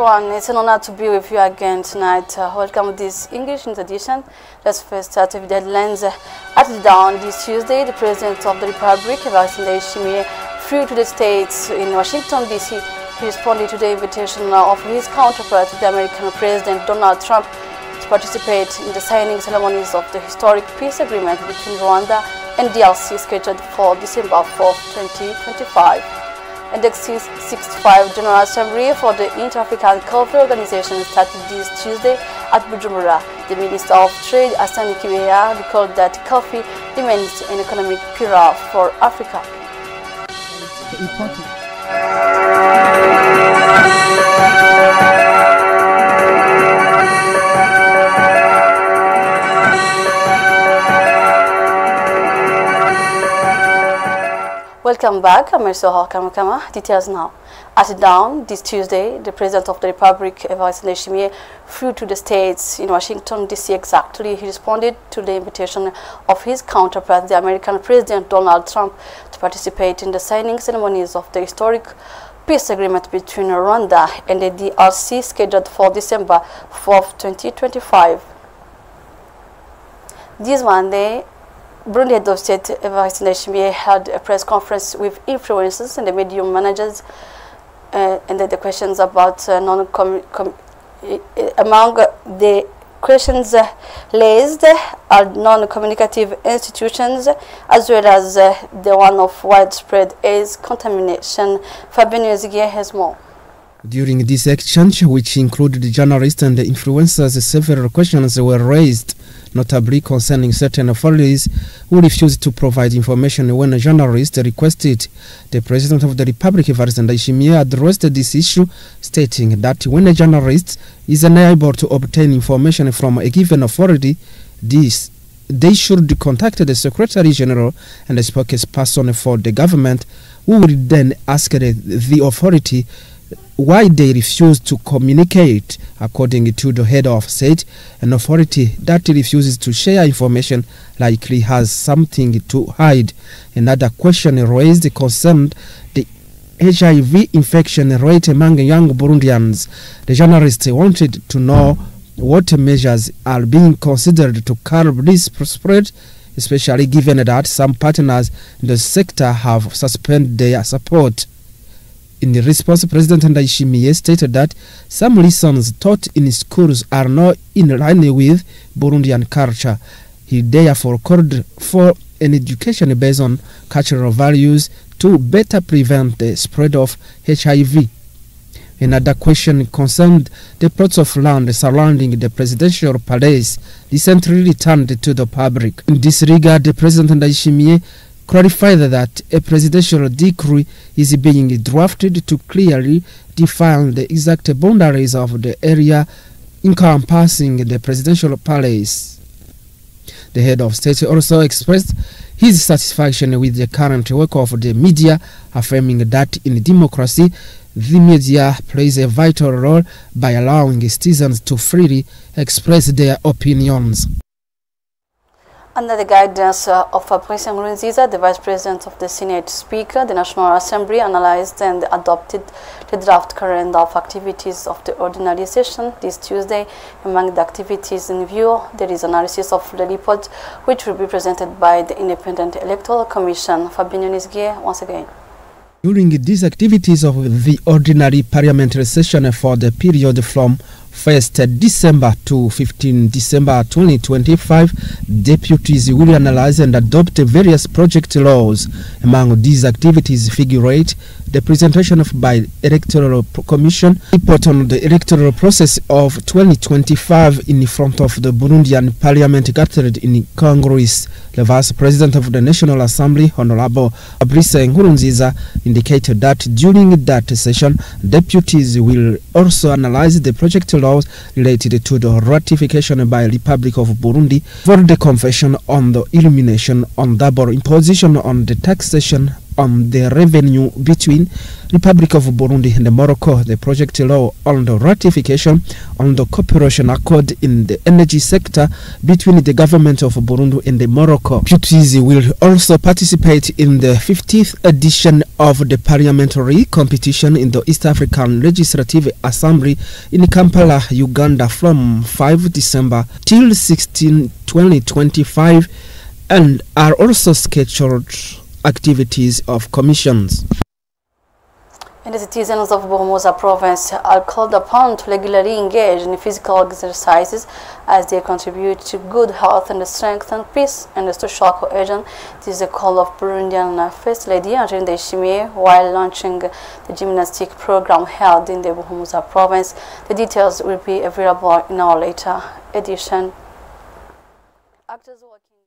everyone, it's an honor to be with you again tonight. Welcome to this English News edition. Let's first start with the headlines. At dawn this Tuesday, the President of the Republic, Evariste Ndayishimiye, flew to the States in Washington, D.C. He responded to the invitation of his counterpart, the American President Donald Trump, to participate in the signing ceremonies of the historic peace agreement between Rwanda and DRC scheduled for December 4, 2025. And the 65th General Assembly for the Inter-African Coffee Organization started this Tuesday at Bujumbura. The Minister of Trade, Hassan Kibeya, recalled that coffee remains an economic pillar for Africa. Welcome back. I'm Elso Kamakama. Details now. At dawn this Tuesday, the President of the Republic, Evariste Ndayishimiye, flew to the States in Washington, D.C. exactly. He responded to the invitation of his counterpart, the American President Donald Trump, to participate in the signing ceremonies of the historic peace agreement between Rwanda and the DRC scheduled for December 4, 2025. This Monday, Burundi Head of State Evariste Ndayishimiye held a press conference with influencers and the media managers, and the questions about among the questions raised are non-communicative institutions, as well as the one of widespread AIDS contamination. Fabien Nzigiye has more. During this exchange, which included journalists and influencers, several questions were raised, notably concerning certain authorities who refused to provide information when a journalist requested. The President of the Republic, Evariste Ndayishimiye, addressed this issue, stating that when a journalist is unable to obtain information from a given authority, they should contact the Secretary General and the spokesperson for the government, who will then ask the authority why they refuse to communicate. According to the head of state, an authority that refuses to share information likely has something to hide. Another question raised concerned the HIV infection rate among young Burundians. The journalist wanted to know what measures are being considered to curb this spread, especially given that some partners in the sector have suspended their support. In the response, President Ndayishimiye stated that some lessons taught in schools are not in line with Burundian culture. He therefore called for an education based on cultural values to better prevent the spread of HIV. Another question concerned the plots of land surrounding the presidential palace recently returned to the public. In this regard, the President Ndayishimiye clarified that a presidential decree is being drafted to clearly define the exact boundaries of the area encompassing the presidential palace. The head of state also expressed his satisfaction with the current work of the media, affirming that in democracy, the media plays a vital role by allowing citizens to freely express their opinions. Under the guidance of Fabrice Nkurunziza, the Vice President of the Senate Speaker, the National Assembly analyzed and adopted the draft calendar of activities of the ordinary session this Tuesday. Among the activities in view, there is analysis of the report, which will be presented by the Independent Electoral Commission. Fabien Nzigiye once again. During these activities of the ordinary parliamentary session for the period from 1st December to 15 December 2025, deputies will analyze and adopt various project laws. Among these activities figurate the presentation of by Electoral Commission report on the electoral process of 2025 in front of the Burundian Parliament gathered in Congress. The Vice President of the National Assembly, Honorable Fabrice Nkurunziza, indicated that during that session, deputies will also analyze the project laws related to the ratification by the Republic of Burundi for the Convention on the Elimination on Double Imposition on the Taxation on the revenue between Republic of Burundi and Morocco, the project law on the ratification on the cooperation accord in the energy sector between the government of Burundi and Morocco. Deputies will also participate in the 50th edition of the parliamentary competition in the East African Legislative Assembly in Kampala, Uganda from 5 December till 16, 2025, and are also scheduled activities of commissions. And the citizens of Buhumuza province are called upon to regularly engage in physical exercises as they contribute to good health and strengthen peace and social cohesion. This is a call of Burundian First Lady Angéline Ndayishimiye while launching the gymnastic program held in the Buhumuza province. The details will be available in our later edition. Actors working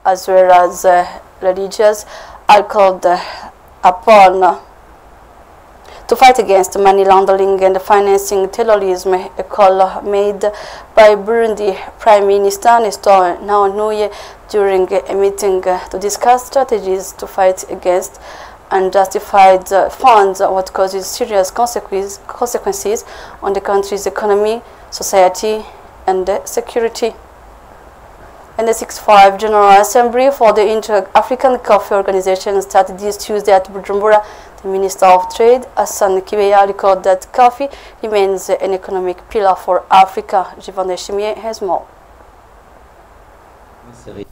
as well as religious are called upon to fight against money laundering and financing terrorism, a call made by Burundi Prime Minister Nestor Ntahontuye during a meeting to discuss strategies to fight against unjustified funds, what causes serious consequences on the country's economy, society, and security. And the 65th General Assembly for the Inter-African Coffee Organization started this Tuesday at Bujumbura. The Minister of Trade, Hassan Kibeya, recorded that coffee remains an economic pillar for Africa. Jean Ndayishimiye has more.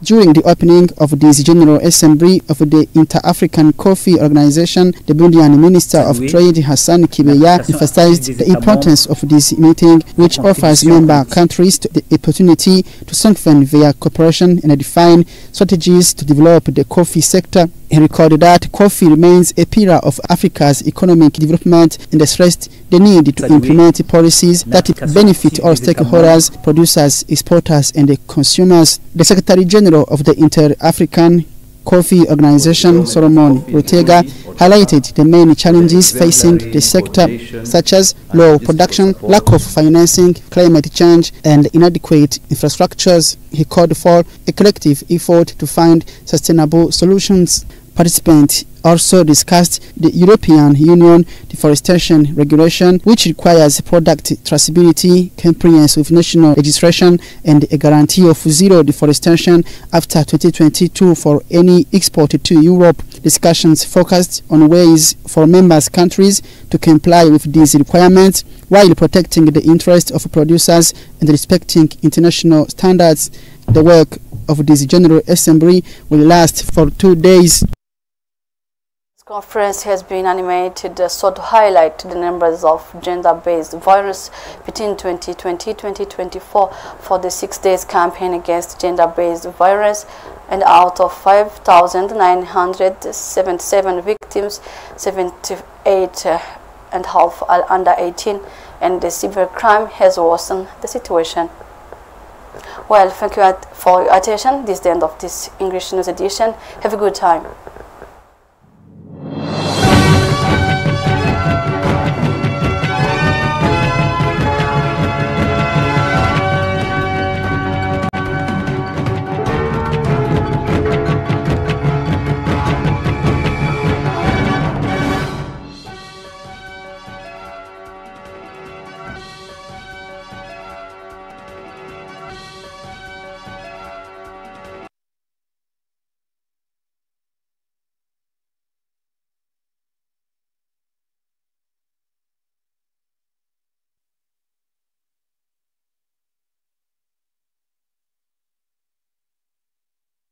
During the opening of this General Assembly of the Inter-African Coffee Organization, the Burundian Minister of Trade, Hassan Kibeya, emphasized the importance of this meeting, which offers member countries the opportunity to strengthen their cooperation and define strategies to develop the coffee sector. He recorded that coffee remains a pillar of Africa's economic development and stressed the need to implement policies that benefit all stakeholders, producers, exporters, and consumers. The Secretary General of the Inter-African Coffee Organization, Solomon Rutega, highlighted the main challenges facing the sector, such as low production, lack of financing, climate change, and inadequate infrastructures. He called for a collective effort to find sustainable solutions. Participants also discussed the European Union deforestation regulation, which requires product traceability, compliance with national legislation, and a guarantee of zero deforestation after 2022 for any export to Europe. Discussions focused on ways for member countries to comply with these requirements while protecting the interests of producers and respecting international standards. The work of this General Assembly will last for 2 days. This conference has been animated so to highlight the numbers of gender-based violence between 2020-2024 for the 6 days campaign against gender-based violence, and out of 5,977 victims, 78.5 are under 18, and the severe crime has worsened the situation. Well, thank you for your attention. This is the end of this English News edition. Have a good time.